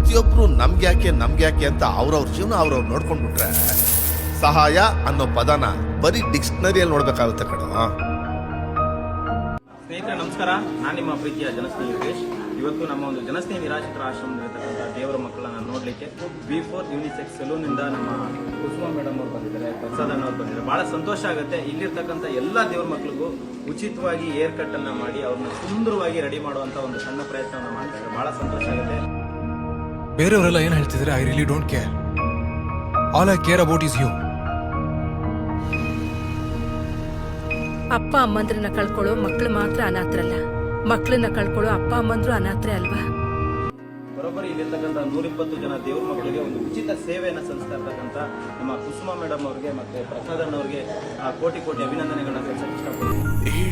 ಪ್ರತಿಯೊಬ್ರು ನಮ್ಗೆ ಯಾಕೆ ಅಂತ ಅವ್ರವ್ರ ಜೀವನ ಅವ್ರವ್ರು ನೋಡ್ಕೊಂಡ್ಬಿಟ್ರೆ ಸಹಾಯ ಅನ್ನೋ ಪದನ ಬರೀ ಡಿಕ್ಷನರಿಯಲ್ಲಿ ನೋಡ್ಬೇಕಾಗುತ್ತೆ ಕಣ. ಸ್ನೇಹಿತರೆ ನಮಸ್ಕಾರ, ನಾನು ನಿಮ್ಮ ಪ್ರೀತಿಯ ಜನಸ್ನೇಹಿ ಯೋಗೇಶ್. ಇವತ್ತು ನಮ್ಮ ಒಂದು ಜನಸ್ನೇಹಿ ನಿರಾಶ್ರಿತರ ಆಶ್ರಮದಲ್ಲಿರ್ತಕ್ಕಂಥ ದೇವರ ಮಕ್ಕಳನ್ನ ನೋಡ್ಲಿಕ್ಕೆ V4 ಯೂನಿಸೆಕ್ಸ್ ಸಲೂನ್ ಇಂದ ನಮ್ಮ ಕುಸುಮಾ ಮೇಡಮ್ ಅವ್ರು ಬಂದಿದ್ದಾರೆ, ಪ್ರಸಾದ್ ಅವ್ರು ಬಂದಿದ್ದಾರೆ. ಬಹಳ ಸಂತೋಷ ಆಗುತ್ತೆ. ಇಲ್ಲಿರ್ತಕ್ಕಂಥ ಎಲ್ಲಾ ದೇವರ ಮಕ್ಕಳಿಗೂ ಉಚಿತವಾಗಿ ಹೇರ್ ಕಟ್ ಅನ್ನ ಮಾಡಿ ಅವ್ರನ್ನ ಸುಂದರವಾಗಿ ರೆಡಿ ಮಾಡುವಂತ ಒಂದು ಸಣ್ಣ ಪ್ರಯತ್ನವನ್ನ ಮಾಡ್ತಾರೆ. ಬಹಳ ಸಂತೋಷ ಆಗುತ್ತೆ. ಬೇರೆಯವರೆಲ್ಲ ಏನ್ ಹೇಳ್ತಿದ್ರೆ I really don't care. All I care about is you. ಅಪ್ಪ ಅಮ್ಮಂದ್ರನ್ನ ಕಳ್ಕೊಳ್ಳೋ ಮಕ್ಳು ಮಾತ್ರ ಅನಾಥರಲ್ಲ, ಮಕ್ಳನ್ನ ಕಳ್ಕೊಳ್ಳೋ ಅಪ್ಪ ಅಮ್ಮಂದ್ರು ಅನಾಥರೇ ಅಲ್ವಾ? ಬರೋಬ್ಬರಿ ಇಲ್ಲಿರ್ತಕ್ಕಂಥ 120 ಜನ ದೇವ್ರ ಮಕ್ಕಳಿಗೆ ಒಂದು ಉಚಿತ ಸೇವೆಯನ್ನು ಸಲ್ಲಿಸ್ತಾ ಇರ್ತಕ್ಕಂಥ ನಮ್ಮ ಕುಸುಮಾ ಮೇಡಮ್ ಅವರಿಗೆ ಮತ್ತೆ ಪ್ರಸಾದ್ ಅವ್ರಿಗೆ ಕೋಟಿ ಕೋಟಿ ಅಭಿನಂದನೆಗಳನ್ನ ಸಲ್ಲಿಸಕ್ಕೆ ಇಷ್ಟಪಡ್ತೀನಿ.